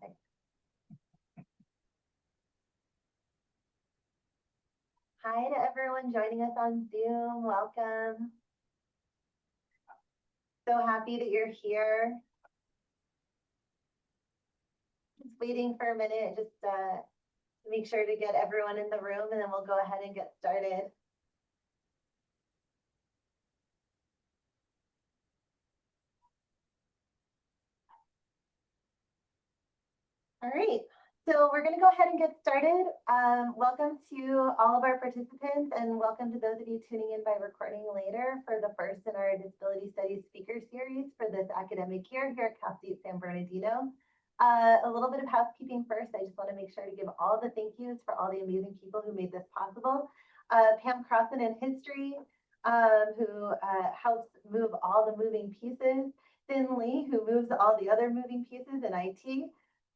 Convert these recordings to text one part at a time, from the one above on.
Perfect. Hi to everyone joining us on Zoom. Welcome. So happy that you're here. Just waiting for a minute, just make sure to get everyone in the room, and then we'll go ahead and get started. All right, so we're going to go ahead and get started. Welcome to all of our participants, and welcome to those of you tuning in by recording later for the first in our Disability Studies speaker series for this academic year here at Cal State San Bernardino. A little bit of housekeeping first. I just want to make sure to give all the thank yous for all the amazing people who made this possible. Pam Crossan in history, who helps move all the moving pieces. Finn Lee, who moves all the other moving pieces in IT.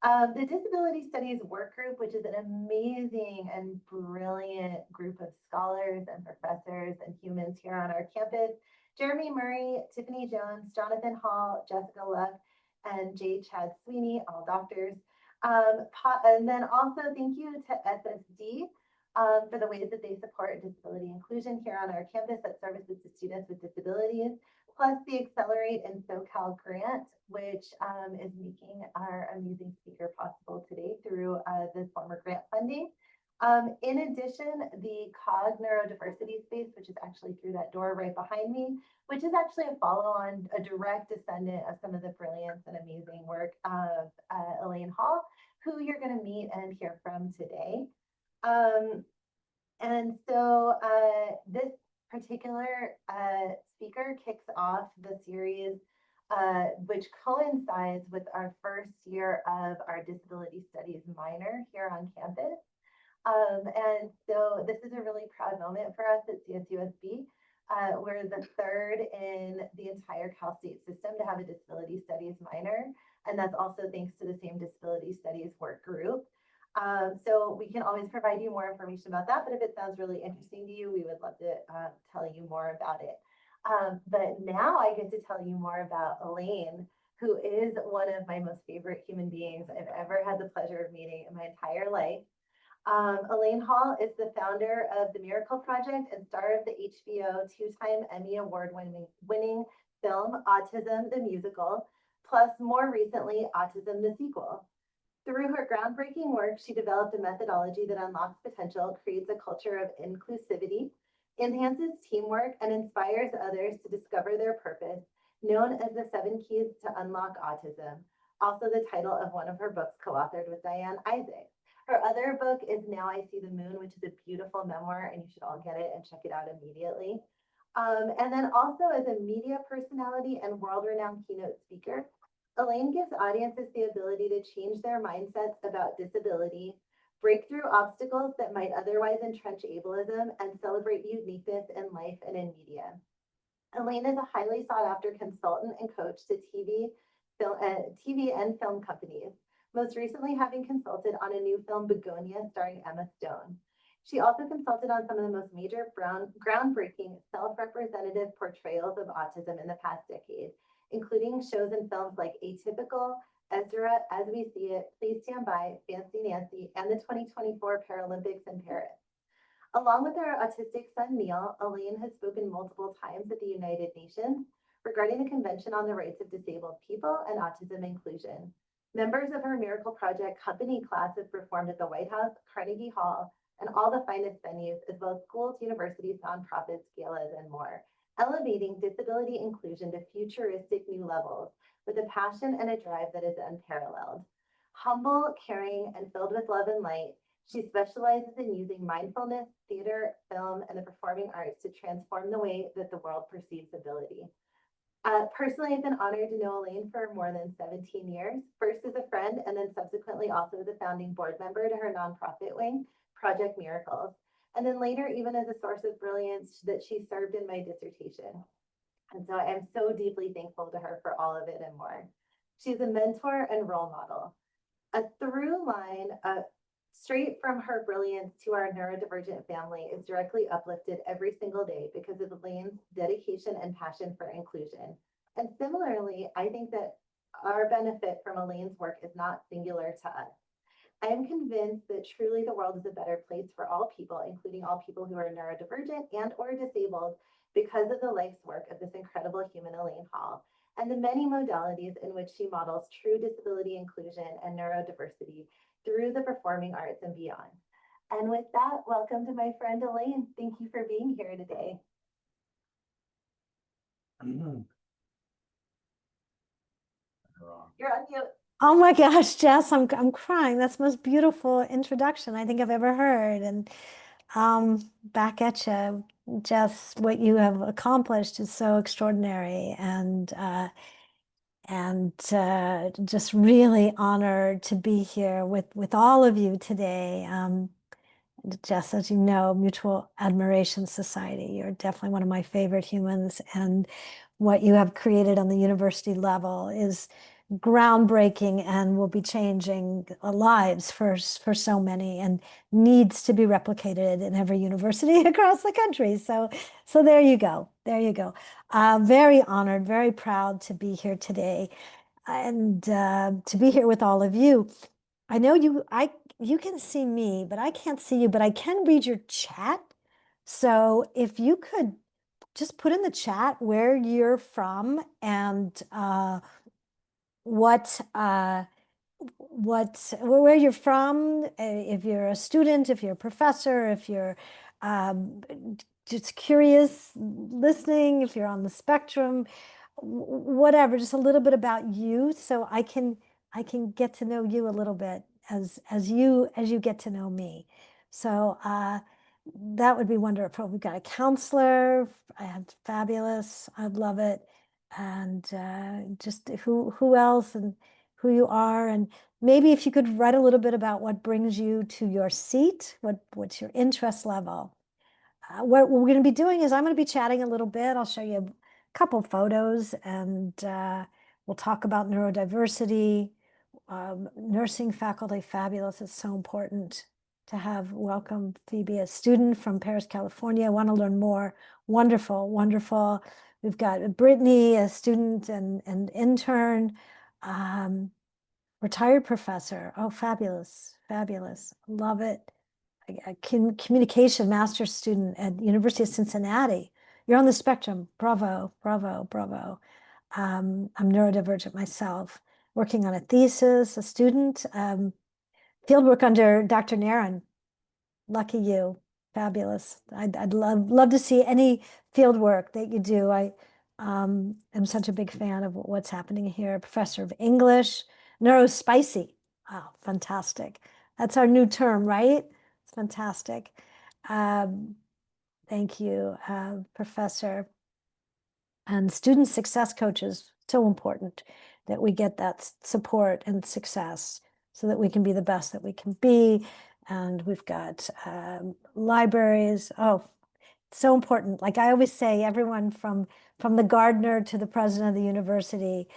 The Disability Studies Work Group, which is an amazing and brilliant group of scholars and professors and humans here on our campus. Jeremy Murray, Tiffany Jones, Jonathan Hall, Jessica Luck, and J. Chad Sweeney, all doctors. And then also thank you to SSD for the ways that they support disability inclusion here on our campus that services to students with disabilities, plus the Accelerate in SoCal grant, which is making our amazing speaker possible today through the former grant funding. In addition, the COG neurodiversity space, which is actually through that door right behind me, which is actually a follow-on, a direct descendant of some of the brilliance and amazing work of Elaine Hall, who you're going to meet and hear from today. And so this particular speaker kicks off the series, which coincides with our first year of our Disability Studies minor here on campus. And so this is a really proud moment for us at CSUSB. We're the third in the entire Cal State system to have a Disability Studies minor, and that's also thanks to the same Disability Studies work group. So we can always provide you more information about that, but if it sounds really interesting to you, we would love to tell you more about it. But now I get to tell you more about Elaine, who is one of my most favorite human beings I've ever had the pleasure of meeting in my entire life. Elaine Hall is the founder of the Miracle Project and star of the HBO two-time Emmy Award-winning film Autism the Musical, plus more recently Autism the Sequel. Through her groundbreaking work, she developed a methodology that unlocks potential, creates a culture of inclusivity, enhances teamwork, and inspires others to discover their purpose, known as the 7 Keys to Unlock Autism, also the title of one of her books co-authored with Diane Isaac. Her other book is Now I See the Moon, which is a beautiful memoir, and you should all get it and check it out immediately. And then also as a media personality and world-renowned keynote speaker, Elaine gives audiences the ability to change their mindsets about disability, break through obstacles that might otherwise entrench ableism, and celebrate uniqueness in life and in media. Elaine is a highly sought-after consultant and coach to TV and film companies, most recently having consulted on a new film, Begonia, starring Emma Stone. She also consulted on some of the most major groundbreaking self-representative portrayals of autism in the past decade, including shows and films like Atypical, Ezra, As We See It, Please Stand By, Fancy Nancy, and the 2024 Paralympics in Paris. Along with her autistic son, Neil, Elaine has spoken multiple times at the United Nations regarding the Convention on the Rights of Disabled People and Autism Inclusion. Members of her Miracle Project company class have performed at the White House, Carnegie Hall, and all the finest venues, as well as schools, universities, nonprofits, galas, and more, elevating disability inclusion to futuristic new levels with a passion and a drive that is unparalleled. Humble, caring, and filled with love and light, she specializes in using mindfulness, theater, film, and the performing arts to transform the way that the world perceives ability. Personally, I've been honored to know Elaine for more than 17 years, first as a friend and then subsequently also as a founding board member to her nonprofit wing, Project Miracles, and then later even as a source of brilliance that she served in my dissertation. And so I am so deeply thankful to her for all of it and more. She's a mentor and role model. A through line straight from her brilliance to our neurodivergent family is directly uplifted every single day because of Elaine's dedication and passion for inclusion. And similarly, I think that our benefit from Elaine's work is not singular to us. I am convinced that truly the world is a better place for all people, including all people who are neurodivergent and or disabled, because of the life's work of this incredible human Elaine Hall and the many modalities in which she models true disability inclusion and neurodiversity through the performing arts and beyond. And with that, welcome to my friend Elaine. Thank you for being here today. You're on mute. Oh my gosh, Jess, I'm crying. That's the most beautiful introduction I think I've ever heard. And back at you, Jess, what you have accomplished is so extraordinary, and just really honored to be here with all of you today. Jess, as you know, Mutual Admiration Society, you're definitely one of my favorite humans, and what you have created on the university level is groundbreaking and will be changing lives for so many, and needs to be replicated in every university across the country. So there you go. There you go. Very honored, very proud to be here today, and to be here with all of you. I know you can see me, but I can't see you, but I can read your chat. So if you could just put in the chat where you're from and what where you're from, if you're a student, if you're a professor, if you're um, just curious listening, if you're on the spectrum, whatever, just a little bit about you, so I can get to know you a little bit as you get to know me. So that would be wonderful. We've got a counselor. Fabulous. I'd love it. And just who else and who you are, and maybe if you could write a little bit about what brings you to your seat, what's your interest level. What we're going to be doing is I'm going to be chatting a little bit. I'll show you a couple photos, and we'll talk about neurodiversity, nursing faculty. Fabulous. It's so important to have welcome Phoebe, a student from Paris, California. I want to learn more. Wonderful, wonderful. We've got Brittany, a student and intern, retired professor. Oh, fabulous, fabulous. Love it. A communication master's student at University of Cincinnati. You're on the spectrum. Bravo, bravo, bravo. I'm neurodivergent myself, working on a thesis, a student, fieldwork under Dr. Nairn. Lucky you. Fabulous. I'd love to see any field work that you do. I am such a big fan of what's happening here. Professor of English, neurospicy. Wow, fantastic. That's our new term, right? It's fantastic. Thank you, Professor. And student success coaches, so important that we get that support and success so that we can be the best that we can be. And we've got libraries. Oh, so important. Like I always say, everyone from the gardener to the president of the university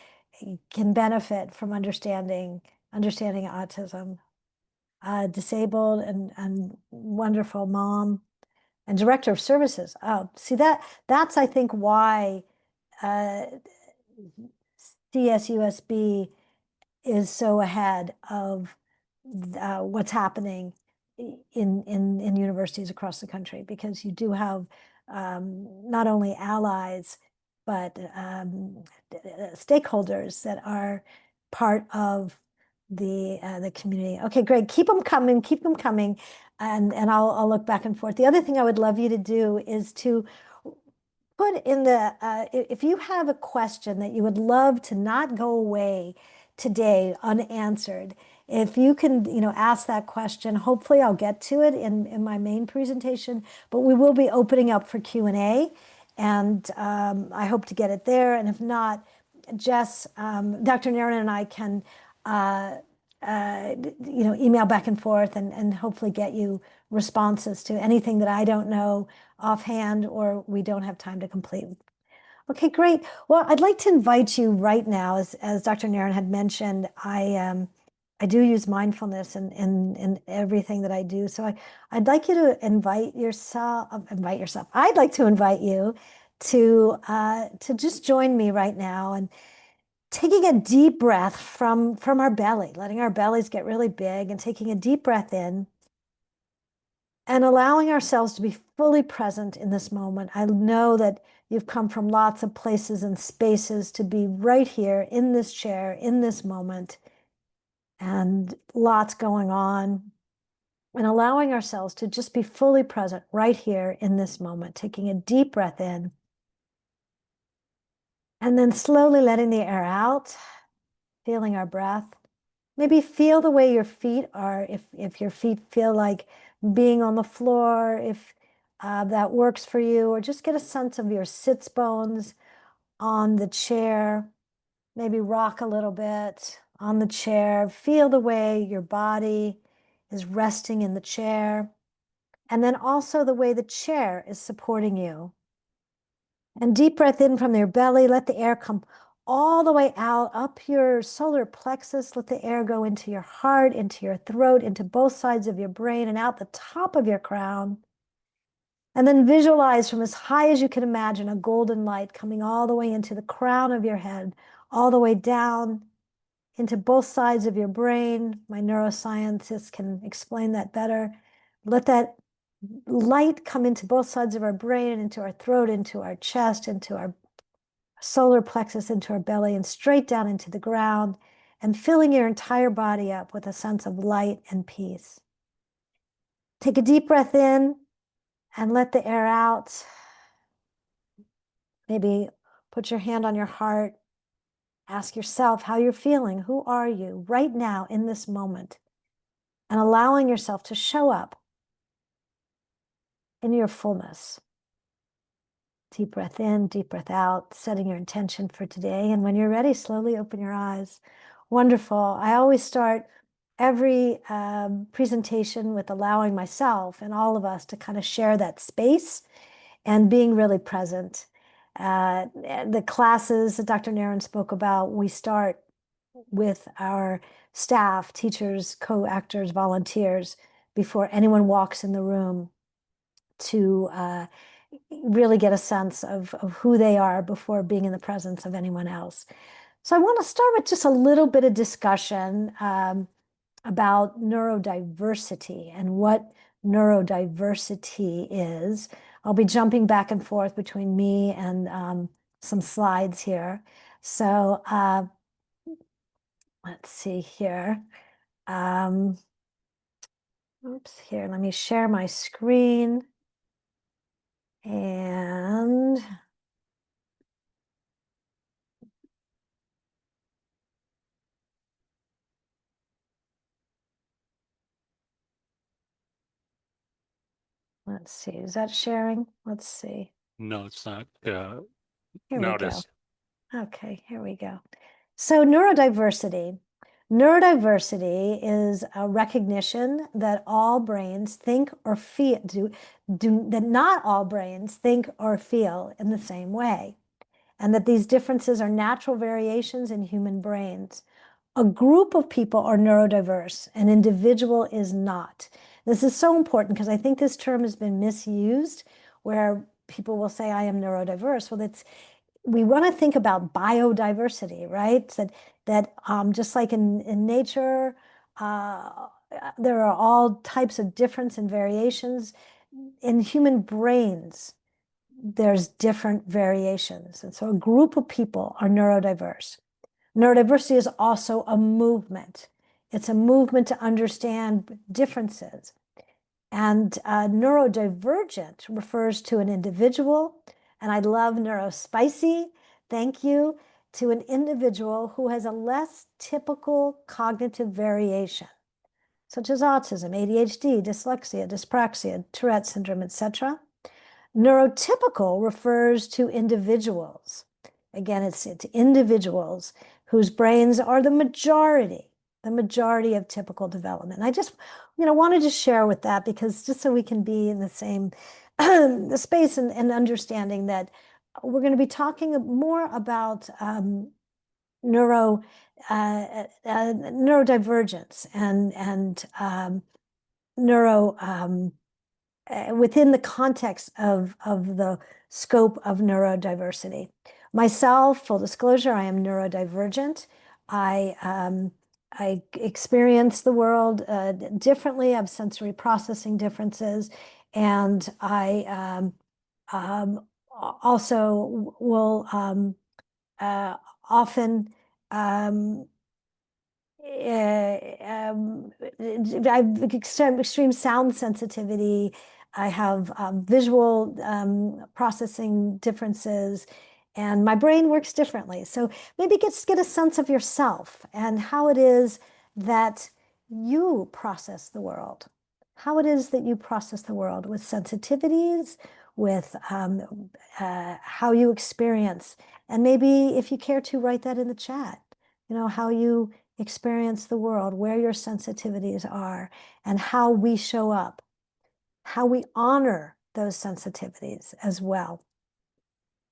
can benefit from understanding autism. Disabled and wonderful mom and director of services. Oh, see that's I think why CSUSB is so ahead of what's happening in universities across the country, because you do have not only allies, but stakeholders that are part of the community. Okay, great. Keep them coming. Keep them coming. And I'll look back and forth. The other thing I would love you to do is to put in the, if you have a question that you would love to not go away today unanswered, if you can, ask that question, hopefully I'll get to it in my main presentation, but we will be opening up for Q&A, and I hope to get it there. And if not, Jess, Dr. Nairn and I can, email back and forth and hopefully get you responses to anything that I don't know offhand or we don't have time to complete. Okay, great. Well, I'd like to invite you right now, as Dr. Nairn had mentioned, I do use mindfulness in everything that I do. So I'd like you to invite yourself. I'd like to invite you to just join me right now. And taking a deep breath from our belly, letting our bellies get really big and taking a deep breath in and allowing ourselves to be fully present in this moment. I know that you've come from lots of places and spaces to be right here in this chair, in this moment, and lots going on. And allowing ourselves to just be fully present right here in this moment, taking a deep breath in, and then slowly letting the air out, feeling our breath. Maybe feel the way your feet are, if your feet feel like being on the floor, if that works for you, or just get a sense of your sits bones on the chair. Maybe rock a little bit on the chair. Feel the way your body is resting in the chair. And then also the way the chair is supporting you. And deep breath in from your belly. Let the air come all the way out, up your solar plexus. Let the air go into your heart, into your throat, into both sides of your brain, and out the top of your crown. And then visualize from as high as you can imagine a golden light coming all the way into the crown of your head, all the way down into both sides of your brain. My neuroscientists can explain that better. Let that light come into both sides of our brain, into our throat, into our chest, into our solar plexus, into our belly, and straight down into the ground, and filling your entire body up with a sense of light and peace. Take a deep breath in and let the air out. Maybe put your hand on your heart. Ask yourself how you're feeling. Who are you right now in this moment? And allowing yourself to show up in your fullness. Deep breath in, deep breath out, setting your intention for today. And when you're ready, slowly open your eyes. Wonderful. I always start every presentation with allowing myself and all of us to kind of share that space and being really present. The classes that Dr. Naren spoke about, we start with our staff, teachers, co-actors, volunteers, before anyone walks in the room to really get a sense of who they are before being in the presence of anyone else. So I want to start with just a little bit of discussion about neurodiversity and what neurodiversity is. I'll be jumping back and forth between me and some slides here. So let's see here. Oops, here, let me share my screen. And let's see, is that sharing? Let's see. No, it's not. Here No, we it go. is. Okay, here we go. So neurodiversity. Neurodiversity is a recognition that all brains think or feel, that not all brains think or feel in the same way, and that these differences are natural variations in human brains. A group of people are neurodiverse, an individual is not. This is so important because I think this term has been misused, where people will say, I am neurodiverse. Well, we want to think about biodiversity, right? That just like in nature, there are all types of difference and variations. In human brains, there's different variations. And so a group of people are neurodiverse. Neurodiversity is also a movement. It's a movement to understand differences. And neurodivergent refers to an individual, and I love neurospicy, thank you, to an individual who has a less typical cognitive variation, such as autism, ADHD, dyslexia, dyspraxia, Tourette syndrome, etc. Neurotypical refers to individuals. Again, it's individuals whose brains are the majority of typical development. And I just, wanted to share with that because just so we can be in the same the space and understanding that we're going to be talking more about neurodivergence and neuro within the context of the scope of neurodiversity. Myself, full disclosure, I am neurodivergent. I experience the world differently. I have sensory processing differences, and I also will uh, often um, I have extreme sound sensitivity. I have visual processing differences, and my brain works differently. So maybe get a sense of yourself and how it is that you process the world, how it is that you process the world with sensitivities, with how you experience. And maybe if you care to, write that in the chat, how you experience the world, where your sensitivities are, and how we show up, how we honor those sensitivities as well.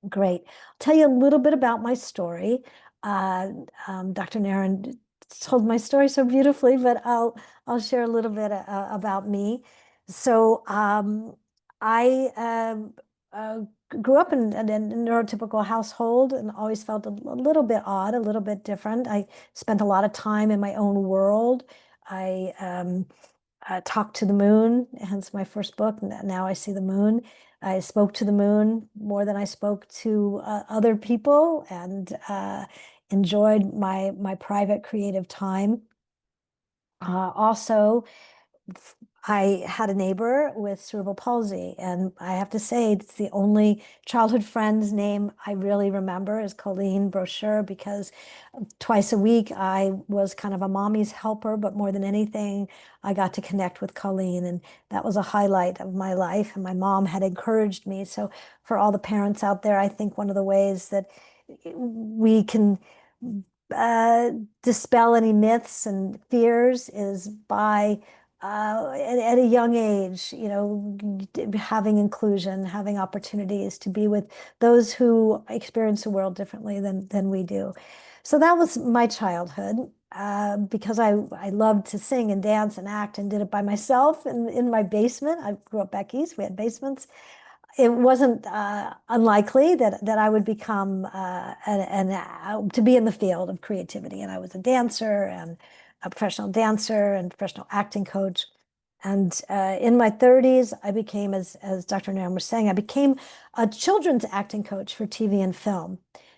Great. I'll tell you a little bit about my story. Uh, Dr. Naren told my story so beautifully, but I'll share a little bit about me. So I uh, grew up in a neurotypical household and always felt a little bit odd, a little bit different. I spent a lot of time in my own world. I talked to the moon, hence my first book, Now I See the Moon. I spoke to the moon more than I spoke to other people, and enjoyed my private creative time. Also, I had a neighbor with cerebral palsy, and I have to say it's the only childhood friend's name I really remember is Colleen Brochure, because twice a week I was kind of a mommy's helper, but more than anything, I got to connect with Colleen, and that was a highlight of my life. And my mom had encouraged me. So for all the parents out there, I think one of the ways that we can uh, dispel any myths and fears is by at a young age, having inclusion, having opportunities to be with those who experience the world differently than we do. So that was my childhood. Because I loved to sing and dance and act and did it by myself in my basement. I grew up back east. We had basements. It wasn't unlikely that I would become to be in the field of creativity. And I was a dancer and a professional dancer and professional acting coach. And in my 30s, I became, as Dr. Nairn was saying, I became a children's acting coach for TV and film.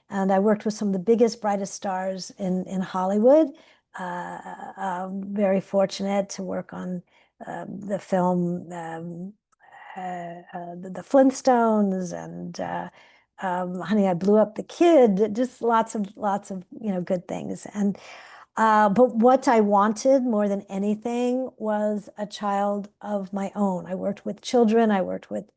And I worked with some of the biggest, brightest stars in Hollywood. Very fortunate to work on the film the Flintstones and Honey, I Blew Up the Kid, just lots of good things. And but what I wanted more than anything was a child of my own. I worked with children, I worked with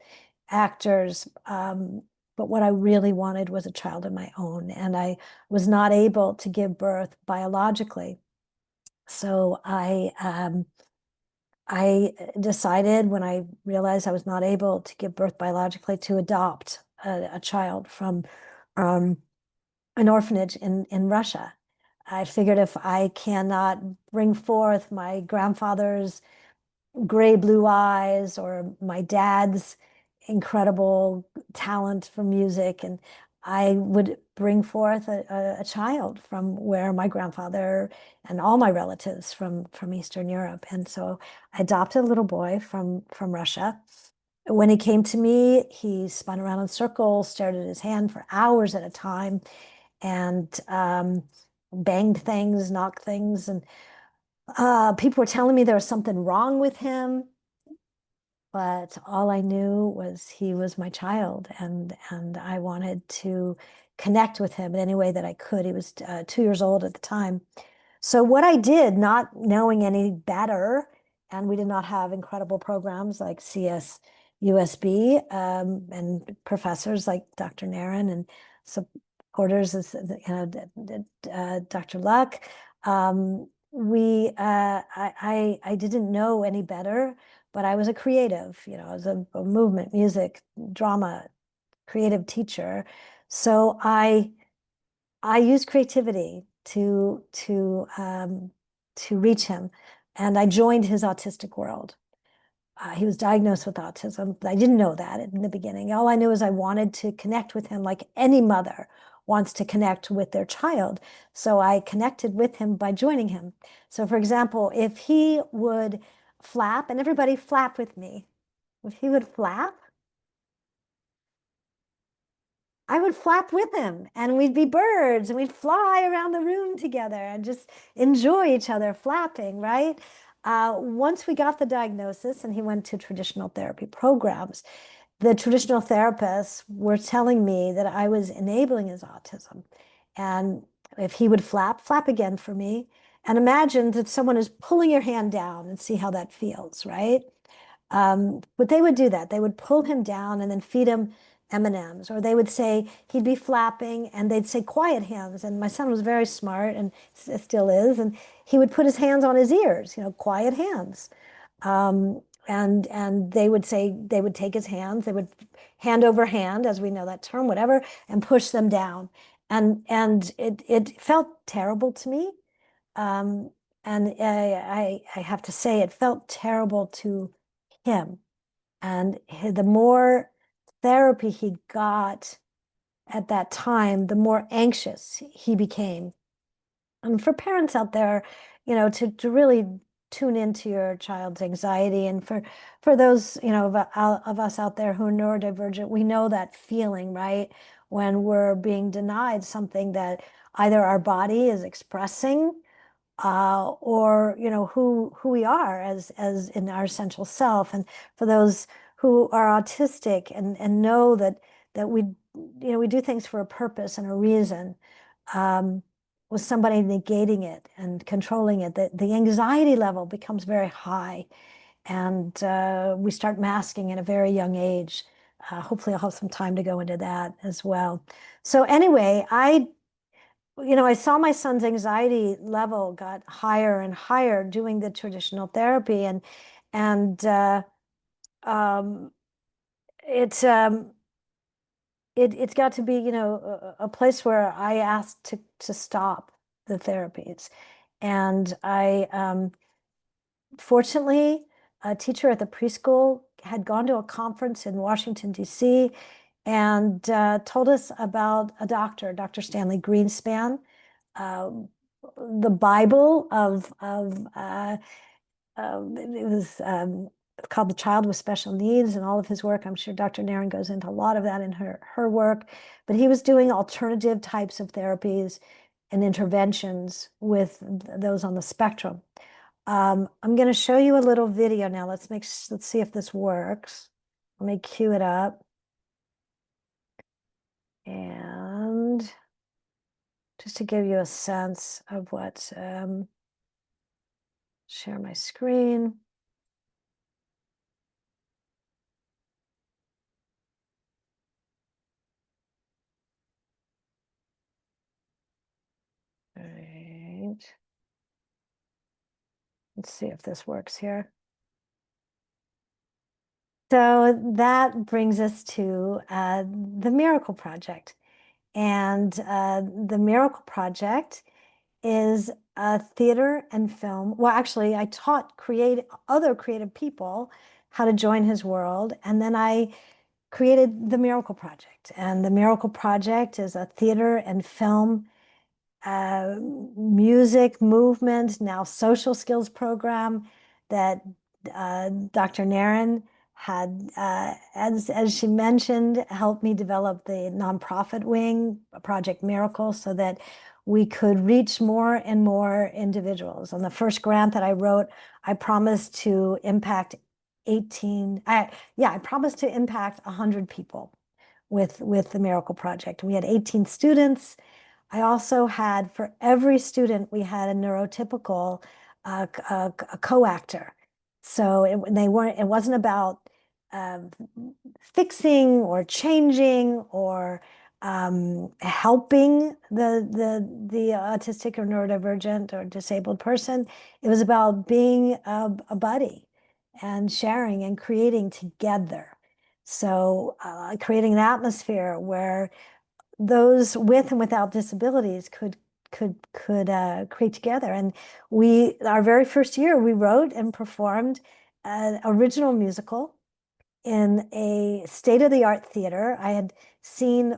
actors, but what I really wanted was a child of my own, and I was not able to give birth biologically. So I decided when I realized I was not able to give birth biologically to adopt a child from um, an orphanage in Russia. I figured if I cannot bring forth my grandfather's gray blue eyes or my dad's incredible talent for music, and I would bring forth a child from where my grandfather and all my relatives from Eastern Europe. And so I adopted a little boy from Russia. When he came to me, he spun around in circles, stared at his hand for hours at a time, and banged things, knocked things, and people were telling me there was something wrong with him, but all I knew was he was my child, and I wanted to connect with him in any way that I could. He was 2 years old at the time. So what I did, not knowing any better, and we did not have incredible programs like CS USB, and professors like Dr. Naren and supporters as Dr. Luck. I didn't know any better, but I was a creative, as a movement, music, drama, creative teacher. So I used creativity to reach him, and I joined his autistic world. He was diagnosed with autism. I didn't know that in the beginning. All I knew is I wanted to connect with him like any mother wants to connect with their child. So I connected with him by joining him. So for example, if he would flap, and everybody flap with me, if he would flap, I would flap with him and we'd be birds and we'd fly around the room together and just enjoy each other flapping, right? Once we got the diagnosis and he went to traditional therapy programs, the traditional therapists were telling me that I was enabling his autism. And if he would flap, flap again for me. And imagine that someone is pulling your hand down and see how that feels, right? But they would do that. They would pull him down and then feed him M&Ms, or they would say he'd be flapping and they'd say quiet hands. And my son was very smart and still is, and he would put his hands on his ears, quiet hands. And they would say they would take his hands, they would hand over hand, as we know that term, whatever, and push them down. And it felt terrible to me. Um, and I have to say it felt terrible to him. And the more therapy he got at that time, the more anxious he became. And for parents out there, to really tune into your child's anxiety, and for those, of us out there who are neurodivergent, we know that feeling, right? When we're being denied something that either our body is expressing, or who we are as in our essential self. And for those who are autistic and know that we do things for a purpose and a reason, um, with somebody negating it and controlling it, the anxiety level becomes very high, and we start masking at a very young age. Hopefully I'll have some time to go into that as well. So anyway, I saw my son's anxiety level got higher and higher doing the traditional therapy, and um, it's it's got to be a place where I asked to stop the therapies, and I fortunately, a teacher at the preschool had gone to a conference in Washington, D.C., and told us about a doctor, Dr. Stanley Greenspan, uh, the Bible it was called The Child with Special Needs, and all of his work. I'm sure Dr. Nairn goes into a lot of that in her work, but he was doing alternative types of therapies and interventions with those on the spectrum. I'm going to show you a little video now. Let's see if this works. Let me cue it up. And just to give you a sense of what, share my screen. All right. Let's see if this works here. So that brings us to the Miracle Project. And the Miracle Project is a theater and film. Well, actually, I taught other creative people how to join his world. And then I created the Miracle Project. And the Miracle Project is a theater and film, music, movement, now social skills program that Dr. Nairn had, as she mentioned, helped me develop the nonprofit wing, Project Miracle, so that we could reach more and more individuals. On the first grant that I wrote, I promised to impact I promised to impact 100 people with the Miracle Project. We had 18 students. I also had, for every student, we had a neurotypical a co-actor. So it wasn't about fixing or changing or helping the autistic or neurodivergent or disabled person. It was about being a buddy and sharing and creating together. So creating an atmosphere where those with and without disabilities could create together. And our very first year, we wrote and performed an original musical in a state-of-the-art theater. I had seen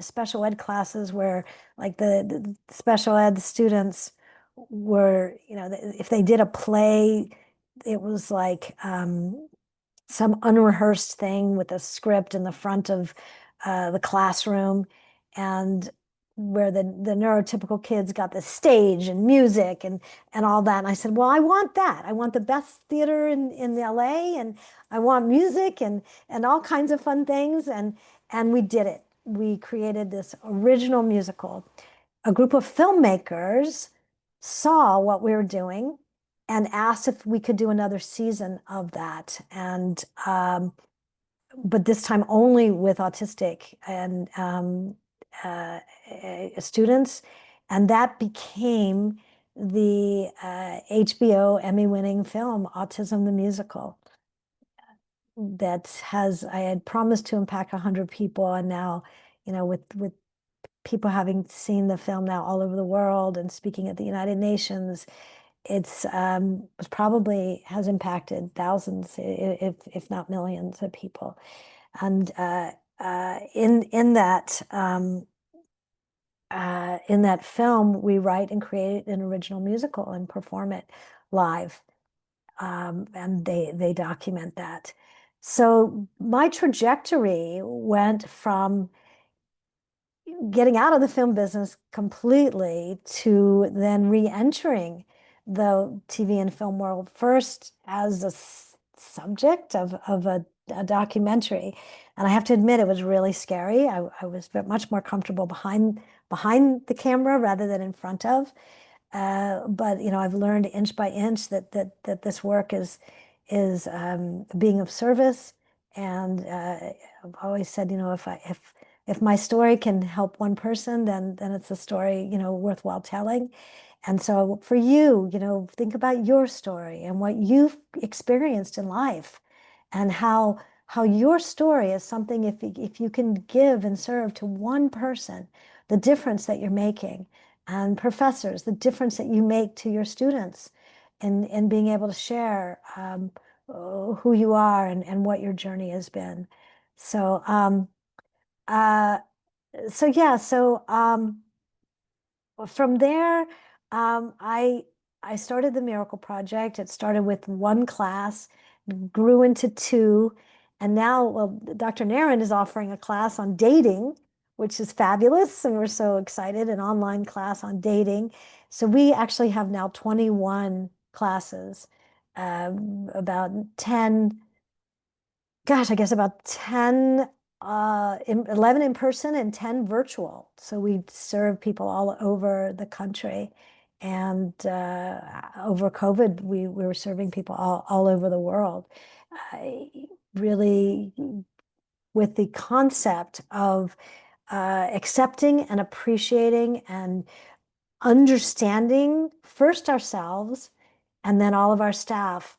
special ed classes where like the special ed students were, if they did a play, it was like some unrehearsed thing with a script in the front of the classroom, and where the neurotypical kids got the stage and music and all that. And I said, well, I want that. I want the best theater in LA, and I want music and all kinds of fun things. And we did it. We created this original musical. A group of filmmakers saw what we were doing and asked if we could do another season of that. And but this time only with autistic and students, and that became the HBO Emmy-winning film Autism the Musical. That has I had promised to impact 100 people, and now, with people having seen the film now all over the world and speaking at the United Nations, it's probably has impacted thousands, if not millions of people. And in that film, we write and create an original musical and perform it live, and they document that. So my trajectory went from getting out of the film business completely to then re-entering the TV and film world, first as a subject of a documentary. And I have to admit, it was really scary. I was much more comfortable behind the camera rather than in front of. But I've learned inch by inch that this work is being of service. And I've always said, if my story can help one person, then it's a story, worthwhile telling. And so for you, think about your story and what you've experienced in life, and how your story is something, if you can give and serve to one person, the difference that you're making, and professors, the difference that you make to your students in being able to share who you are and what your journey has been. So uh, yeah, from there, I started the Miracle Project. It started with one class, grew into two, and now, well, Dr. Naren is offering a class on dating, which is fabulous, and we're so excited, an online class on dating. So we actually have now 21 classes, about 10, gosh, I guess about 10, 11 in person and 10 virtual. So we serve people all over the country. And over COVID, we were serving people all over the world. Really, with the concept of accepting and appreciating and understanding first ourselves, and then all of our staff,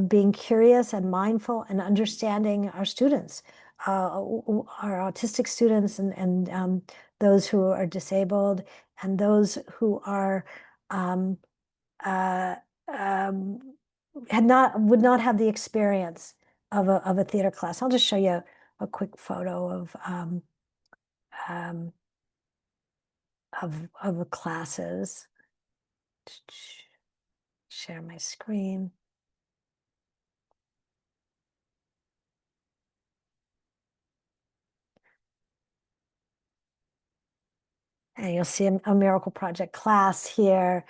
being curious and mindful and understanding our students, our autistic students, and those who are disabled, and those who are um, uh, um, would not have the experience of a theater class. I'll just show you a quick photo um, of the classes. Share my screen. And you'll see a Miracle Project class here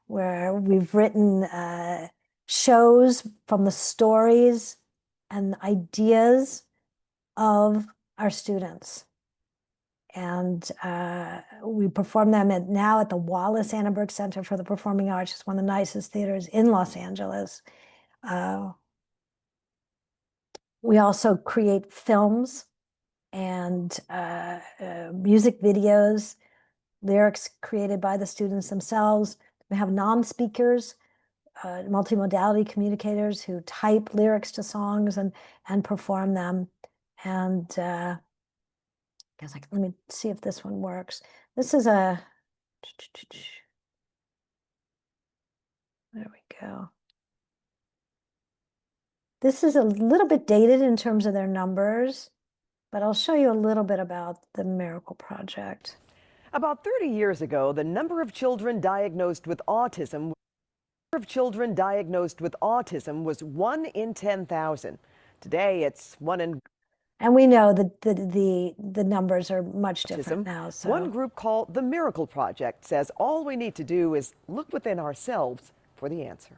where we've written shows from the stories and ideas of our students. And we perform them now at the Wallace Annenberg Center for the Performing Arts. It's one of the nicest theaters in Los Angeles. We also create films and music videos, lyrics created by the students themselves. We have non-speakers, multimodality communicators who type lyrics to songs and perform them. And guess let me see if this one works. This is a, there we go. This is a little bit dated in terms of their numbers. but I'll show you a little bit about the Miracle Project. About 30 years ago, the number of children diagnosed with autism was 1 in 10,000. Today, it's 1 in. And we know that the numbers are much different now. So one group called the Miracle Project says all we need to do is look within ourselves for the answer.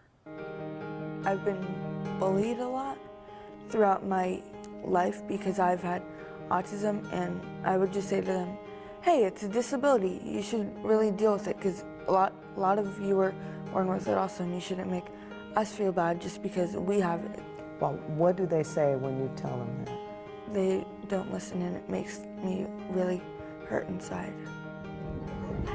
I've been bullied a lot throughout my life because I've had autism, and I would just say to them, hey, it's a disability. You should really deal with it, because a lot of you were born with it also, and you shouldn't make us feel bad just because we have it. Well, what do they say when you tell them that? They don't listen, and it makes me really hurt inside.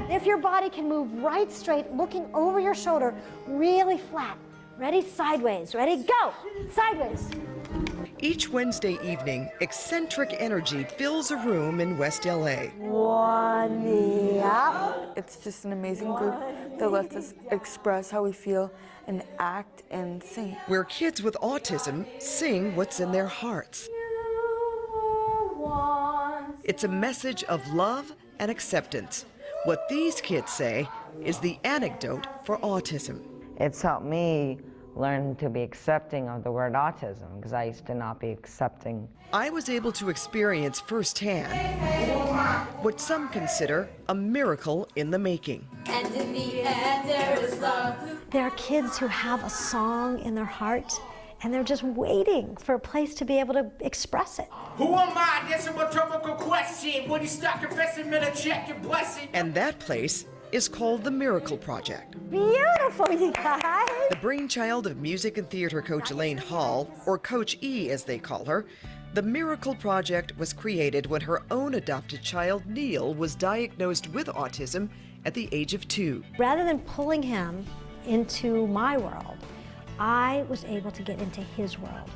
if your body can move right straight, looking over your shoulder, really flat. Ready? Sideways. Ready? Go! Sideways. Each Wednesday evening, eccentric energy fills a room in West LA. One knee up. It's just an amazing group that lets us express how we feel and act and sing. Where kids with autism sing what's in their hearts. It's a message of love and acceptance. What these kids say is the antidote for autism. It's helped me learn to be accepting of the word autism, because I used to not be accepting. I was able to experience firsthand what some consider a miracle in the making. And in the end there is love. There are kids who have a song in their heart, and they're just waiting for a place to be able to express it. Who am I? That's a rhetorical question. When you start confessing, men check your blessing. And that place is called the Miracle Project. Beautiful, you guys. The brainchild of music and theater coach Elaine Hall, or Coach E as they call her, the Miracle Project was created when her own adopted child, Neil, was diagnosed with autism at the age of 2. Rather than pulling him into my world, I was able to get into his world.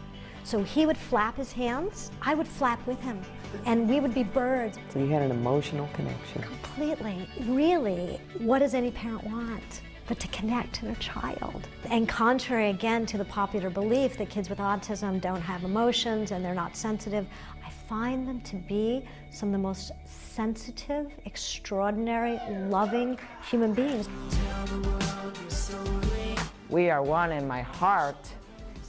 So he would flap his hands, I would flap with him, and we would be birds. So you had an emotional connection. Completely. Really, what does any parent want but to connect to their child? And contrary again to the popular belief that kids with autism don't have emotions and they're not sensitive, I find them to be some of the most sensitive, extraordinary, loving human beings. We are one, and my heart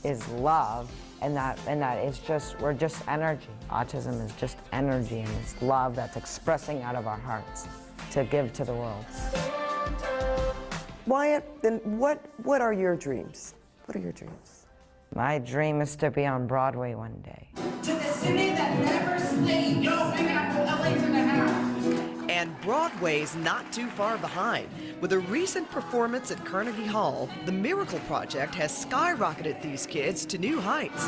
is love, and that is just, we're just energy. Autism is just energy, and it's love that's expressing out of our hearts to give to the world. Wyatt, then what are your dreams? What are your dreams? My dream is to be on Broadway one day. To the city that never sleeps. Yo, Big Apple, LA's in the house. And Broadway's not too far behind. With a recent performance at Carnegie Hall, the Miracle Project has skyrocketed these kids to new heights.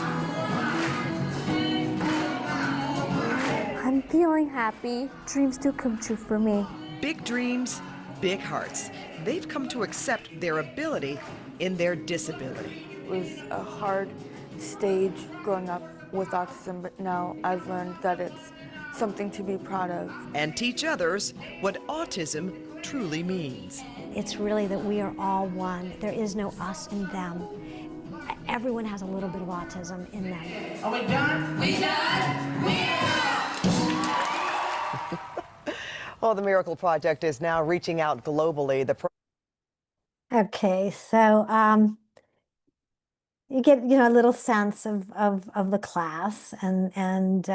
I'm feeling happy. Dreams do come true for me. Big dreams, big hearts. They've come to accept their ability in their disability. It was a hard stage growing up with autism, but now I've learned that it's something to be proud of. And teach others what autism truly means. It's really that we are all one. There is no us and them. Everyone has a little bit of autism in them. Are we done? We done? We Oh, the Miracle Project is now reaching out globally. Okay, so you get a little sense of the class and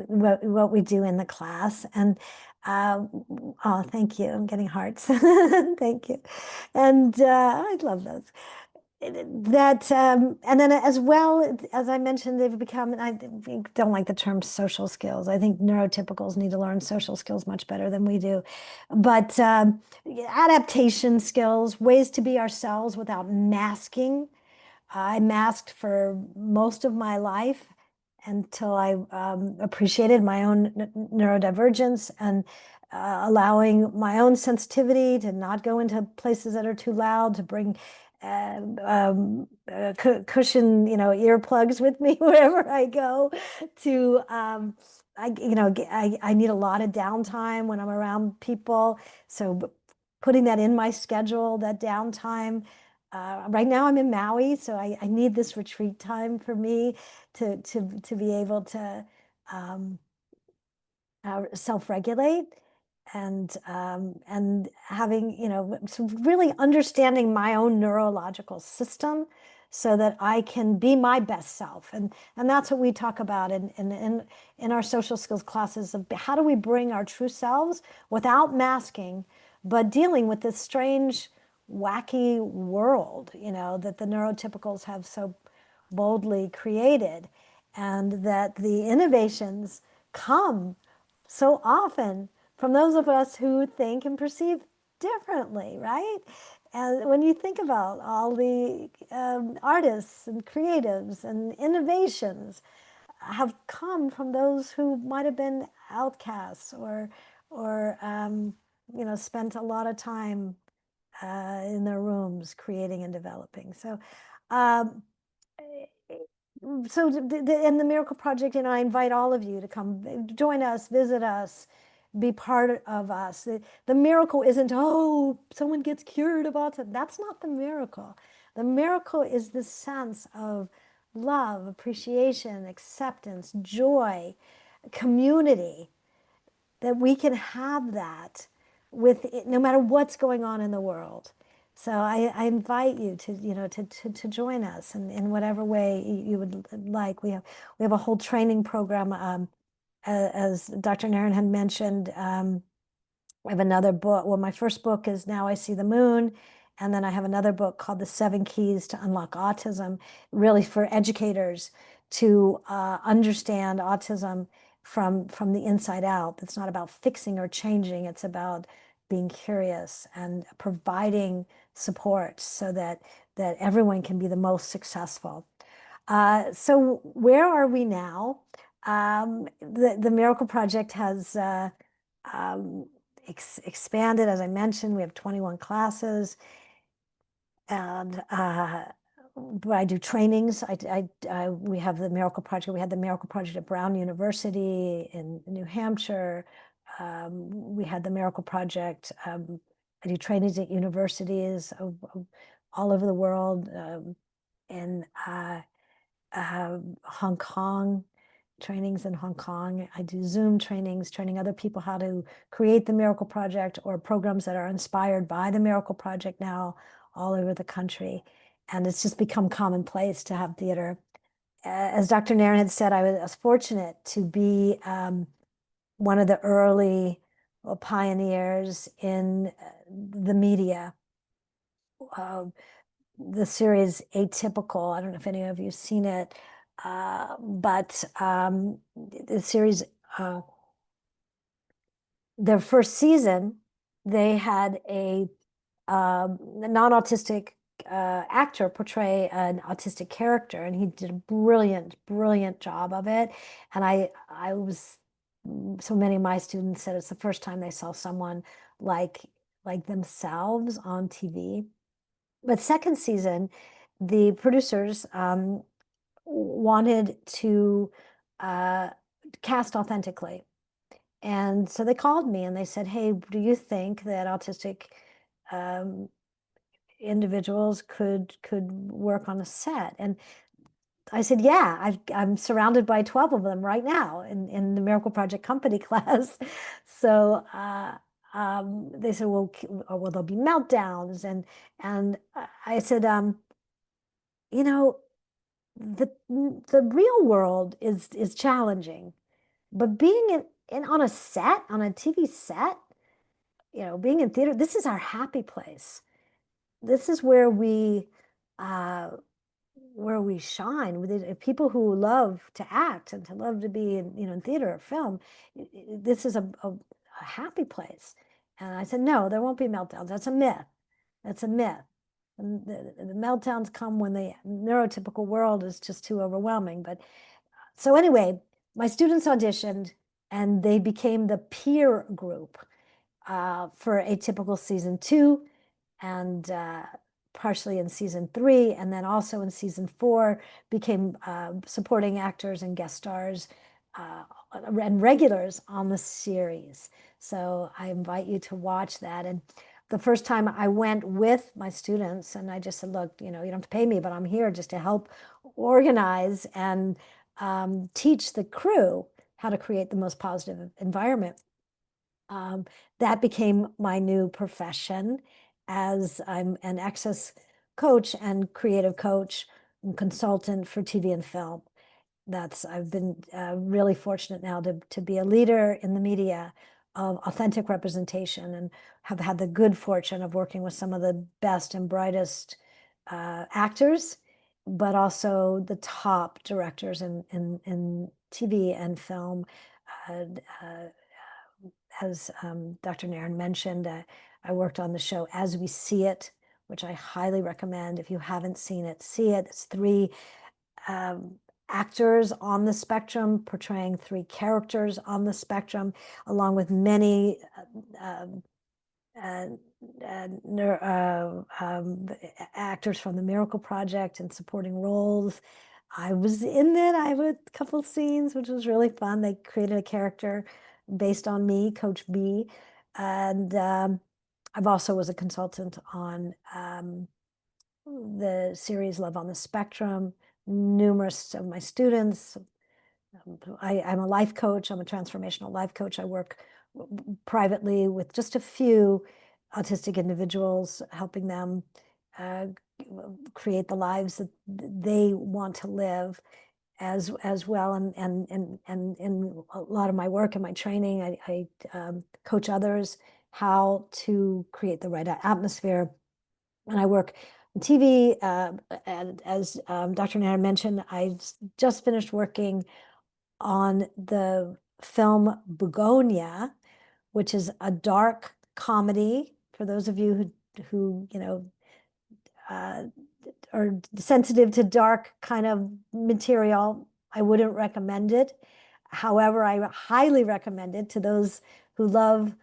what we do in the class, and oh, thank you, I'm getting hearts. Thank you. And I love those. That and then as well, as I mentioned, they've become, and I don't like the term social skills. I think neurotypicals need to learn social skills much better than we do. But adaptation skills, ways to be ourselves without masking. I masked for most of my life until I appreciated my own neurodivergence and allowing my own sensitivity to not go into places that are too loud, to bring cushion, earplugs with me wherever I go. To I need a lot of downtime when I'm around people, so putting that in my schedule, that downtime, right now I'm in Maui, so I need this retreat time for me to be able to self-regulate and having, so really understanding my own neurological system so that I can be my best self. And that's what we talk about in our social skills classes of how do we bring our true selves without masking, but dealing with this strange, wacky world, that the neurotypicals have so boldly created, and that the innovations come so often from those of us who think and perceive differently, right? And when you think about all the artists and creatives and innovations have come from those who might have been outcasts or spent a lot of time in their rooms creating and developing. So um, in the Miracle Project, I invite all of you to come join us, visit us, be part of us. The miracle isn't, oh, someone gets cured of autism. That's not the miracle. The miracle is the sense of love, appreciation, acceptance, joy, community, that we can have that with it, no matter what's going on in the world. So I invite you to join us in whatever way you would like. We have a whole training program, as Dr. Naren had mentioned. I have another book. Well, my first book is Now I See the Moon. And then I have another book called The 7 Keys to Unlock Autism, really for educators to understand autism from the inside out. It's not about fixing or changing. It's about being curious and providing support so that everyone can be the most successful. So where are we now? The Miracle Project has expanded, as I mentioned. We have 21 classes, and I do trainings. We have the Miracle Project. We had the Miracle Project at Brown University in New Hampshire. We had the Miracle Project. I do trainings at universities all over the world, in Hong Kong, trainings in Hong Kong. I do Zoom trainings, training other people how to create the Miracle Project or programs that are inspired by the Miracle Project now all over the country. And it's just become commonplace to have theater. As Dr. Naren had said, I was fortunate to be one of the early pioneers in the media. The series Atypical, I don't know if any of you have seen it, but the series, their first season, they had a non-autistic actor portray an autistic character, and he did a brilliant job of it. And I was, so many of my students said it's the first time they saw someone like themselves on TV. But second season, the producers wanted to cast authentically. And so they called me and they said, hey, do you think that autistic individuals could work on a set? And I said, yeah, I'm surrounded by 12 of them right now in the Miracle Project company class. So they said, well, there'll be meltdowns. And I said, the real world is challenging, but being on a set, on a TV set, being in theater, this is our happy place. This is where we shine. With people who love to act and to love to be in theater or film, this is a happy place. And I said, no, there won't be meltdowns. That's a myth. That's a myth. And the meltdowns come when the neurotypical world is just too overwhelming. But so anyway, my students auditioned and they became the peer group for Atypical season 2 and partially in season 3, and then also in season 4 became supporting actors and guest stars and regulars on the series. So I invite you to watch that. And the first time I went with my students, and I just said, look, you don't have to pay me, but I'm here just to help organize and teach the crew how to create the most positive environment. That became my new profession, as I'm an access coach and creative coach and consultant for TV and film. I've been really fortunate now to be a leader in the media of authentic representation, and have had the good fortune of working with some of the best and brightest actors, but also the top directors in TV and film. Uh, uh, as Dr. Nairn mentioned, I worked on the show As We See It, which I highly recommend. If you haven't seen it, see it. It's three actors on the spectrum portraying three characters on the spectrum, along with many actors from the Miracle Project and supporting roles. I was in it. I have a couple scenes, which was really fun. They created a character based on me, Coach B. And I've also was a consultant on the series Love on the Spectrum. Numerous of my students. I'm a life coach. I'm a transformational life coach. I work privately with just a few autistic individuals, helping them create the lives that they want to live as well. And in a lot of my work and my training, I coach others how to create the right atmosphere. And I work on TV, and as Dr. Nair mentioned, I just finished working on the film Begonia, which is a dark comedy. For those of you who are sensitive to dark kind of material, I wouldn't recommend it. However, I highly recommend it to those who love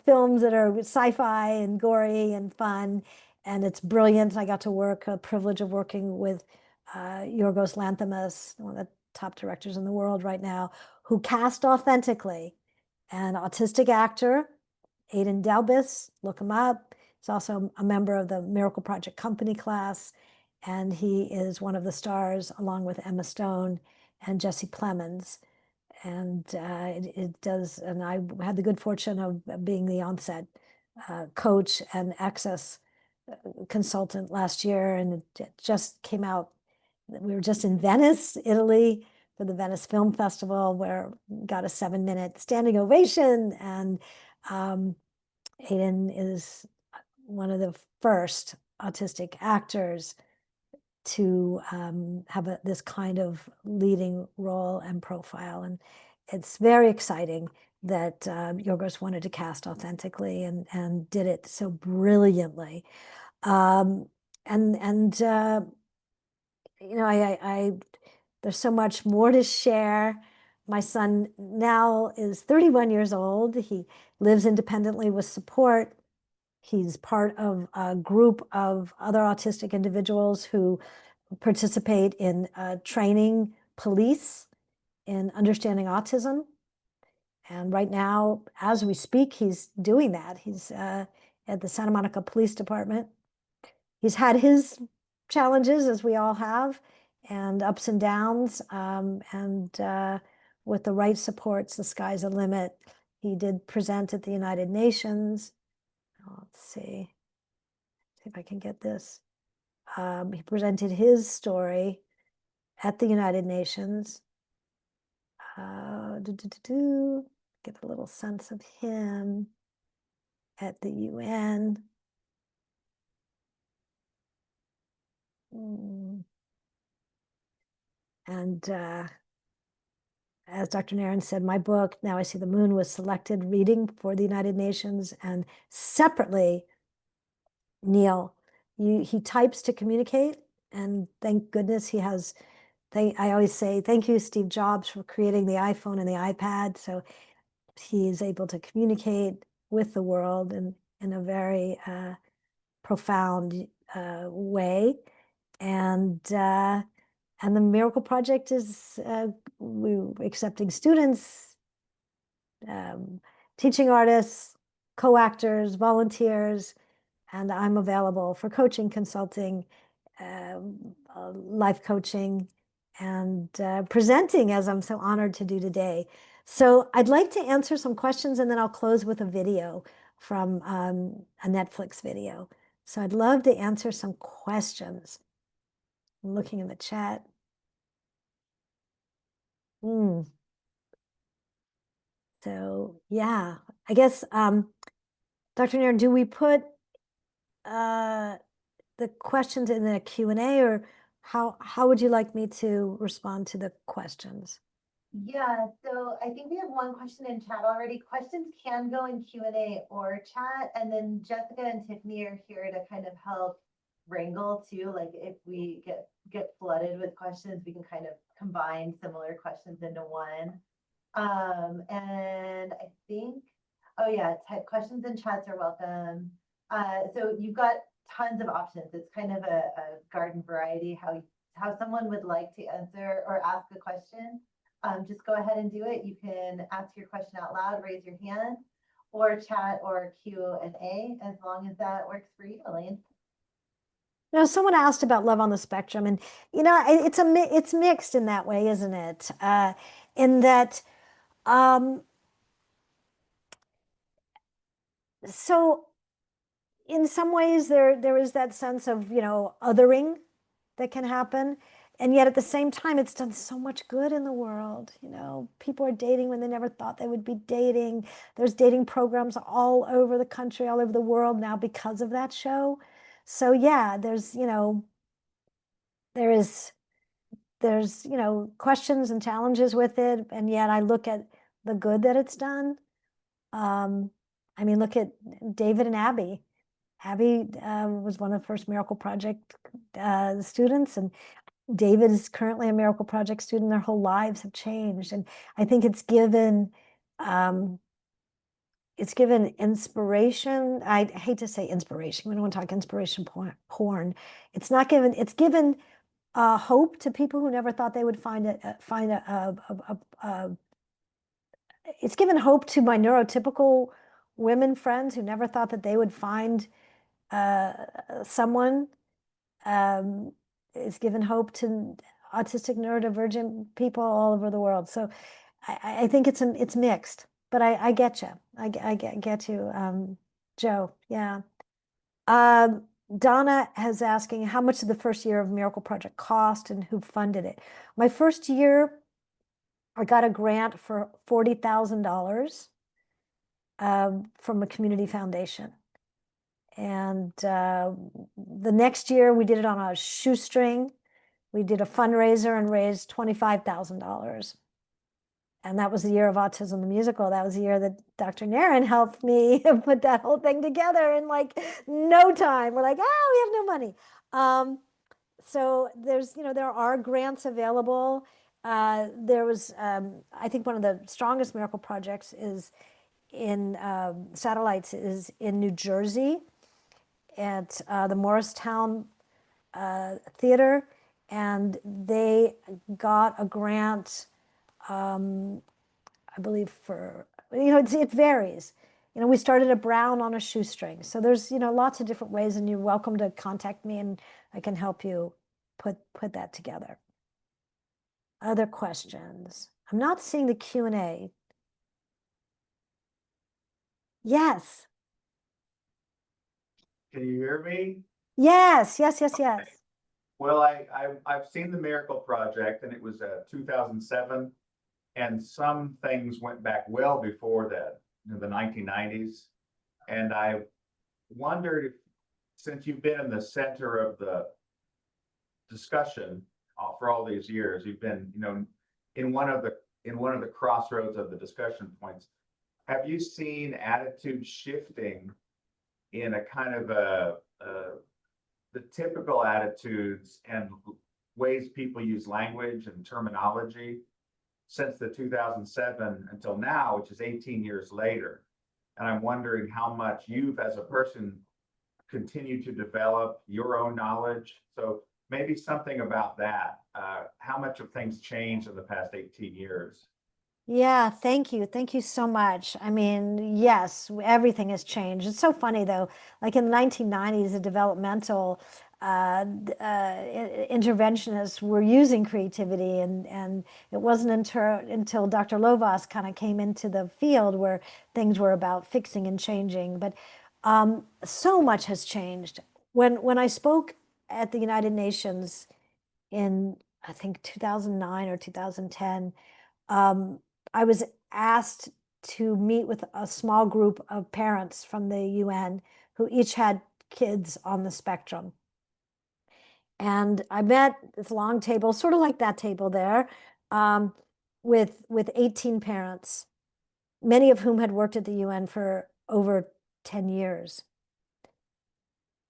films that are sci-fi and gory and fun, and it's brilliant. I got to work, a privilege of working with Yorgos Lanthimos, one of the top directors in the world right now, who cast authentically an autistic actor, Aidan Delbis. Look him up. He's also a member of the Miracle Project company class, and he is one of the stars, along with Emma Stone and Jesse Plemons. And it does, and I had the good fortune of being the onset coach and access consultant last year, and it just came out. We were just in Venice, Italy, for the Venice Film Festival, where got a 7-minute standing ovation. And Aidan is one of the first autistic actors to have this kind of leading role and profile. And it's very exciting that Yorgos wanted to cast authentically and did it so brilliantly. There's so much more to share. My son now is 31 years old. He lives independently with support. He's part of a group of other autistic individuals who participate in training police in understanding autism. And right now, as we speak, he's doing that. He's at the Santa Monica Police Department. He's had his challenges, as we all have, and ups and downs. With the right supports, the sky's the limit. He did present at the United Nations. Let's see if I can get this. He presented his story at the United Nations. Get a little sense of him at the UN. And as Dr. Nairn said, my book, Now I See the Moon, was selected reading for the United Nations. And separately, Neil, he types to communicate. And thank goodness he has, I always say, thank you, Steve Jobs, for creating the iPhone and the iPad. So he is able to communicate with the world in a very profound way. And the Miracle Project is we're accepting students, teaching artists, co-actors, volunteers, and I'm available for coaching, consulting, life coaching, and presenting, as I'm so honored to do today. So I'd like to answer some questions, and then I'll close with a video from a Netflix video. So I'd love to answer some questions. I'm looking in the chat. So yeah, I guess, Dr. Nair, do we put the questions in the Q&A, or how would you like me to respond to the questions? Yeah, so I think we have one question in chat already. Questions can go in Q&A or chat, and then Jessica and Tiffany are here to kind of help wrangle too. Like if we get flooded with questions, we can kind of combine similar questions into one. And I think, oh yeah, type questions and chats are welcome. So you've got tons of options. It's kind of a garden variety, how someone would like to answer or ask a question. Just go ahead and do it. You can ask your question out loud, raise your hand, or chat or Q&A, as long as that works for you, Elaine. You know, someone asked about love on the spectrum, and you know, it's mixed in that way, isn't it? In that, so in some ways there is that sense of, you know, othering that can happen. And yet at the same time, it's done so much good in the world. You know, people are dating when they never thought they would be dating. There's dating programs all over the country, all over the world now because of that show. So yeah, there's, you know, there's, you know, questions and challenges with it. And yet I look at the good that it's done. I mean, look at David and Abby. Abby was one of the first Miracle Project students, and David is currently a Miracle Project student. Their whole lives have changed. And I think it's given inspiration. I hate to say inspiration. We don't want to talk inspiration porn. It's not given, it's given hope to people who never thought they would find it, it's given hope to my neurotypical women friends who never thought that they would find someone. It's given hope to autistic neurodivergent people all over the world. So I think it's mixed, but I get you. I get you, Joe. Yeah. Donna is asking, how much did the first year of Miracle Project cost and who funded it? My first year, I got a grant for $40,000 from a community foundation. And the next year we did it on a shoestring. We did a fundraiser and raised $25,000. And that was the year of Autism the Musical. That was the year that Dr. Naren helped me put that whole thing together in like no time. We're like, oh, we have no money. So there's, you know, there are grants available. There was, I think one of the strongest Miracle projects is in satellites is in New Jersey at the Morristown Theater, and they got a grant, I believe for, you know, it varies. You know, we started at Brown on a shoestring. So there's, you know, lots of different ways, and you're welcome to contact me and I can help you put that together. Other questions? I'm not seeing the Q&A. Yes. Can you hear me? Yes. Well, I've seen the Miracle Project, and it was 2007, and some things went back well before that, in the 1990s. And I wondered if, since you've been in the center of the discussion for all these years, you've been, you know, in one of the crossroads of the discussion points. Have you seen attitude shifting in a kind of the typical attitudes and ways people use language and terminology since the 2007 until now, which is 18 years later? And I'm wondering how much you've, as a person, continued to develop your own knowledge. So maybe something about that. How much have things changed in the past 18 years? Yeah, thank you. Thank you so much. I mean, yes, everything has changed. It's so funny though, like in the 1990s, the developmental interventionists were using creativity, and it wasn't until Dr. Lovas kind of came into the field where things were about fixing and changing. But so much has changed. When I spoke at the United Nations in, I think, 2009 or 2010, I was asked to meet with a small group of parents from the UN who each had kids on the spectrum. And I met this long table, sort of like that table there, with 18 parents, many of whom had worked at the UN for over 10 years.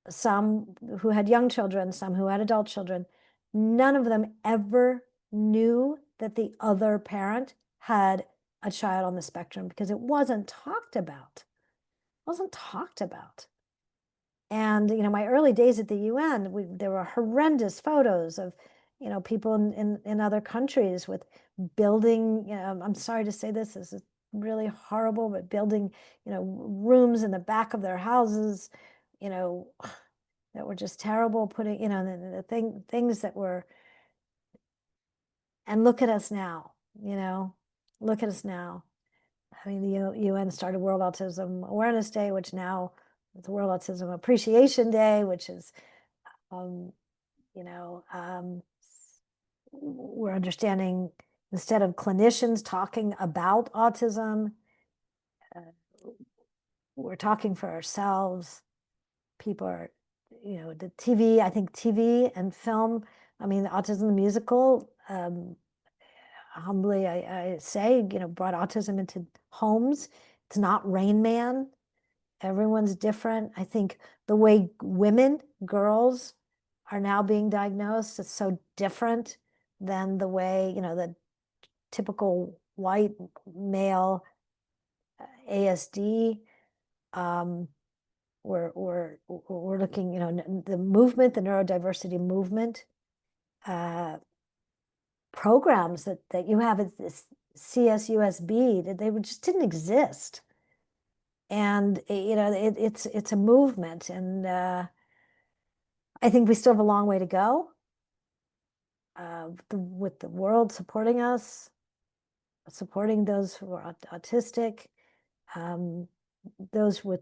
Some who had young children, some who had adult children. None of them ever knew that the other parent had a child on the spectrum because it wasn't talked about. It wasn't talked about. And, you know, my early days at the UN, there were horrendous photos of, you know, people in other countries with building, you know, I'm sorry to say this is really horrible, but building, you know, rooms in the back of their houses, you know, that were just terrible, putting, you know, things that were, and look at us now, you know, look at us now. I mean, the UN started World Autism Awareness Day, which now is the World Autism Appreciation Day, which is, you know, we're understanding, instead of clinicians talking about autism, we're talking for ourselves. People are, you know, the TV, I think TV and film, I mean, Autism the Musical, humbly I say, you know, brought autism into homes. It's not Rain Man. Everyone's different. I think the way women, girls are now being diagnosed is so different than the way, you know, the typical white male ASD. We're looking, you know, the movement, the neurodiversity movement, programs that you have at this CSUSB, that they just didn't exist. And, you know, it's a movement, and I think we still have a long way to go with the world supporting us, supporting those who are autistic, those with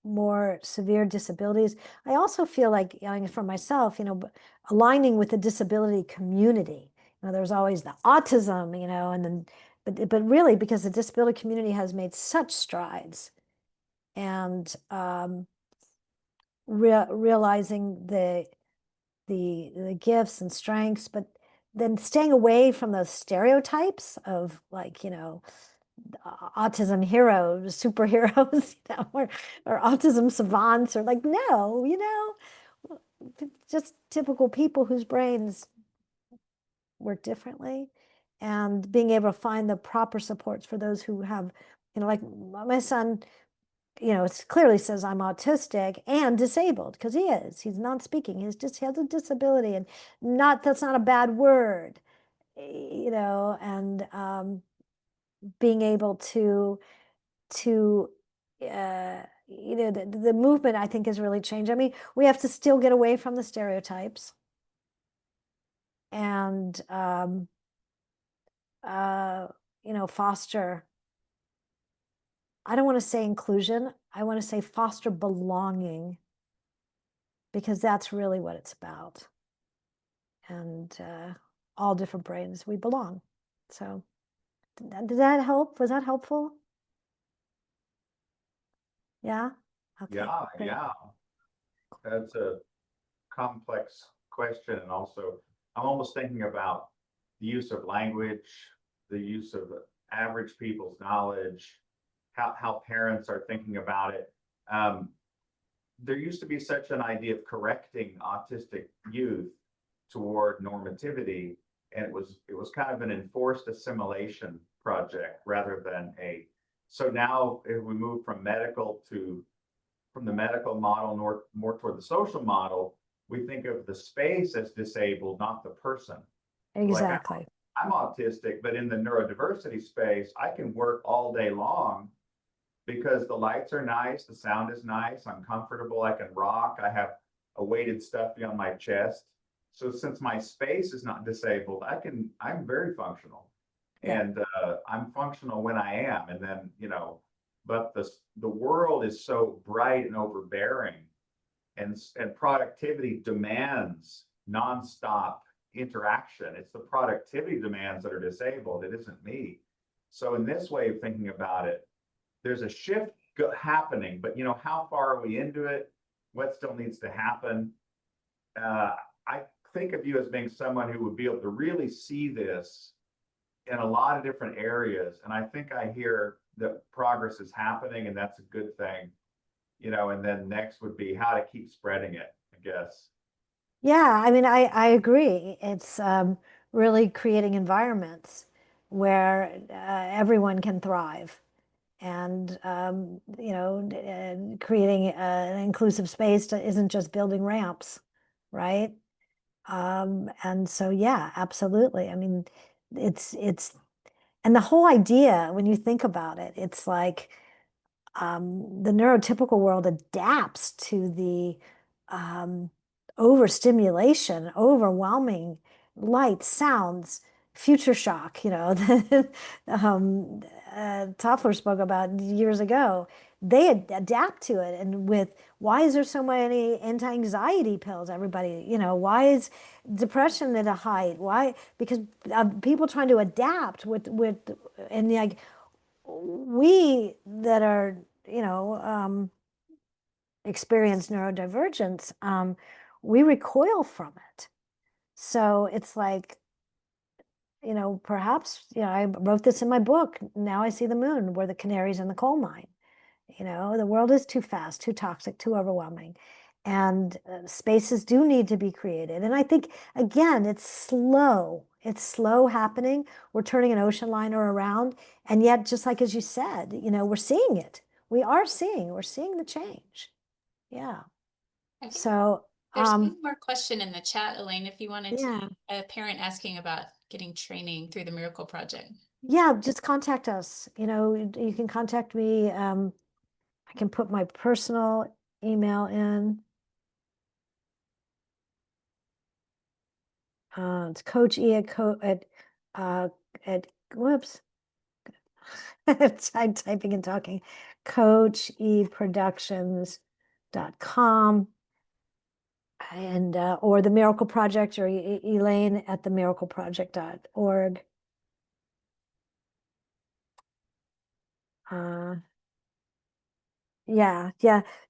more severe disabilities. I also feel like, you know, for myself, you know, aligning with the disability community. You know, there's always the autism, you know, and then, but really because the disability community has made such strides, and realizing the gifts and strengths, but then staying away from those stereotypes of, like, you know, autism heroes, superheroes, you know, or autism savants, or like, no, you know, just typical people whose brains work differently, and being able to find the proper supports for those who have, you know, like my son, you know, it clearly says I'm autistic and disabled, because he is. He's not speaking. He has a disability, and that's not a bad word, you know, and being able to you know, the movement, I think, has really changed. I mean, we have to still get away from the stereotypes, and you know, foster, I don't want to say inclusion, I want to say foster belonging, because that's really what it's about. And all different brains, we belong. So did that help? Was that helpful? Yeah. Okay. Yeah, Great. yeah. That's a complex question. And also, I'm almost thinking about the use of language, the use of average people's knowledge, how parents are thinking about it. There used to be such an idea of correcting autistic youth toward normativity, and it was kind of an enforced assimilation project rather than a. So now, if we move from the medical model more toward the social model, we think of the space as disabled, not the person. Exactly. I'm autistic, but in the neurodiversity space, I can work all day long because the lights are nice, the sound is nice, I'm comfortable, I can rock, I have a weighted stuffy on my chest. So since my space is not disabled, I'm very functional. Yeah. And I'm functional when I am. And then, but the world is so bright and overbearing, and productivity demands nonstop interaction. It's the productivity demands that are disabled. It isn't me. So in this way of thinking about it, there's a shift happening, but how far are we into it? What still needs to happen? I think of you as being someone who would be able to really see this in a lot of different areas. And I think I hear that progress is happening, and that's a good thing. And then next would be how to keep spreading it, I guess. Yeah, I mean, I agree. It's really creating environments where everyone can thrive, and creating an inclusive space isn't just building ramps, right? And so, yeah, absolutely. I mean, it's and the whole idea, when you think about it, it's like the neurotypical world adapts to the overstimulation, overwhelming lights, sounds, future shock, Toffler spoke about years ago. They adapt to it. And why is there so many anti-anxiety pills, everybody? Why is depression at a height? Why? Because people trying to adapt and like, we that are, experience neurodivergence, we recoil from it. So it's like, perhaps, I wrote this in my book, Now I See the Moon, we're the canaries in the coal mine. The world is too fast, too toxic, too overwhelming. And spaces do need to be created. And I think, again, it's slow. It's slow happening. We're turning an ocean liner around. And yet, just like as you said, we're seeing it. We're seeing the change. Yeah. So there's one more question in the chat, Elaine, if you wanted yeah. to, a parent asking about getting training through the Miracle Project. Yeah, just contact us. You can contact me. I can put my personal email in. It's Coach E at whoops. I'm typing and talking. CoachEProductions.com and or the Miracle Project, or Elaine at themiracleproject.org. Yeah.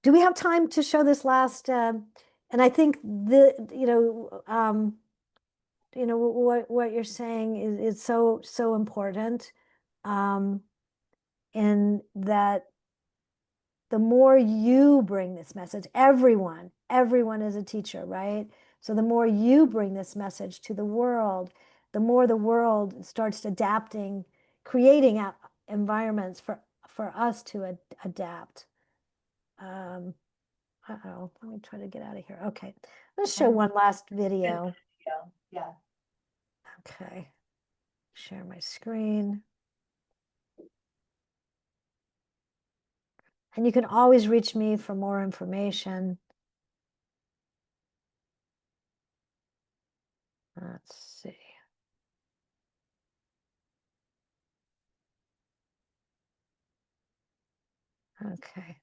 Do we have time to show this last? And I think what you're saying is so important, in that the more you bring this message, everyone is a teacher, right? So the more you bring this message to the world, the more the world starts adapting, creating environments for us to adapt. Uh-oh, let me try to get out of here. Okay, let's show one last video. Yeah. Okay, share my screen. And you can always reach me for more information. Let's see. Okay.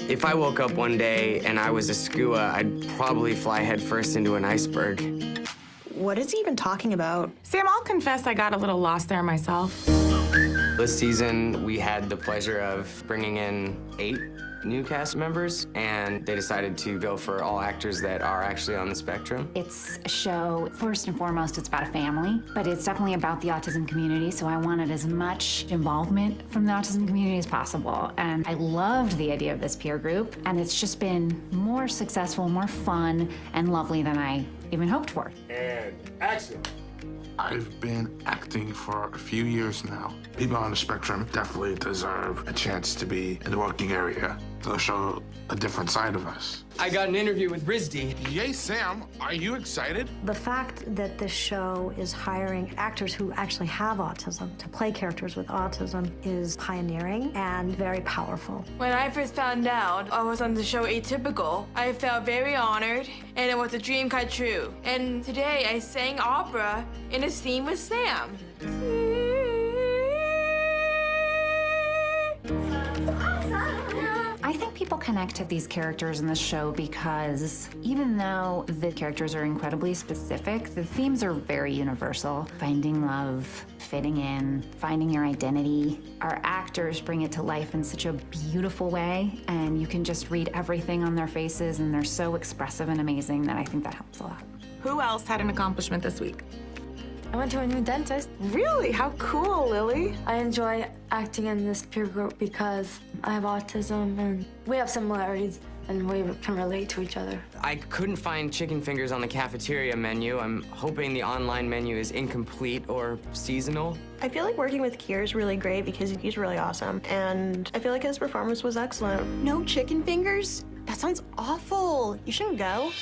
If I woke up one day and I was a skua, I'd probably fly headfirst into an iceberg. What is he even talking about? Sam, I'll confess I got a little lost there myself. This season, we had the pleasure of bringing in 8 new cast members, and they decided to go for all actors that are actually on the spectrum. It's a show, first and foremost, it's about a family, but it's definitely about the autism community, so I wanted as much involvement from the autism community as possible. And I loved the idea of this peer group, and it's just been more successful, more fun, and lovely than I even hoped for. And action. I've been acting for a few years now. People on the spectrum definitely deserve a chance to be in the working area. They'll show a different side of us. I got an interview with RISD. Yay, Sam, are you excited? The fact that this show is hiring actors who actually have autism to play characters with autism is pioneering and very powerful. When I first found out I was on the show Atypical, I felt very honored, and it was a dream come true. And today I sang opera in a scene with Sam. I think people connect to these characters in the show because even though the characters are incredibly specific, the themes are very universal. Finding love, fitting in, finding your identity. Our actors bring it to life in such a beautiful way, and you can just read everything on their faces, and they're so expressive and amazing that I think that helps a lot. Who else had an accomplishment this week? I went to a new dentist. Really? How cool, Lily. I enjoy acting in this peer group because I have autism and we have similarities and we can relate to each other. I couldn't find chicken fingers on the cafeteria menu. I'm hoping the online menu is incomplete or seasonal. I feel like working with Kier is really great because he's really awesome, and I feel like his performance was excellent. No chicken fingers? That sounds awful. You shouldn't go.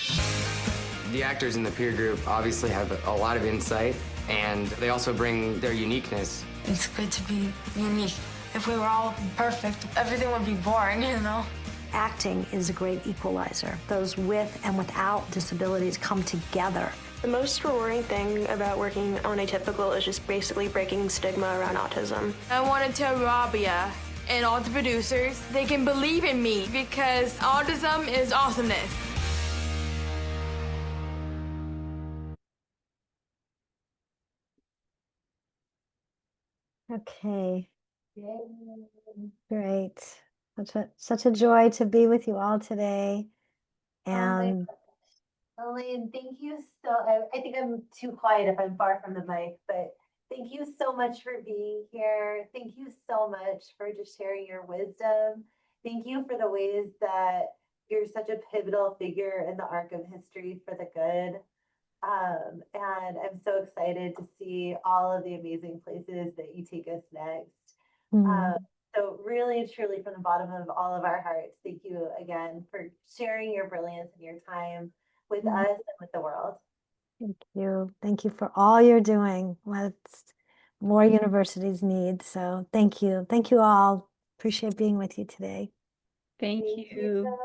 The actors in the peer group obviously have a lot of insight, and they also bring their uniqueness. It's good to be unique. If we were all perfect, everything would be boring, you know? Acting is a great equalizer. Those with and without disabilities come together. The most rewarding thing about working on Atypical is just basically breaking stigma around autism. I want to tell Rabia and all the producers they can believe in me because autism is awesomeness. Okay, great. Such a joy to be with you all today. And Elaine, thank you so, I think I'm too quiet if I'm far from the mic, but thank you so much for being here. Thank you so much for just sharing your wisdom. Thank you for the ways that you're such a pivotal figure in the arc of history for the good. And I'm so excited to see all of the amazing places that you take us next. So really, truly, from the bottom of all of our hearts, thank you again for sharing your brilliance and your time with us and with the world. Thank you. Thank you for all you're doing. What more universities need. So thank you. Thank you all. Appreciate being with you today. Thank you.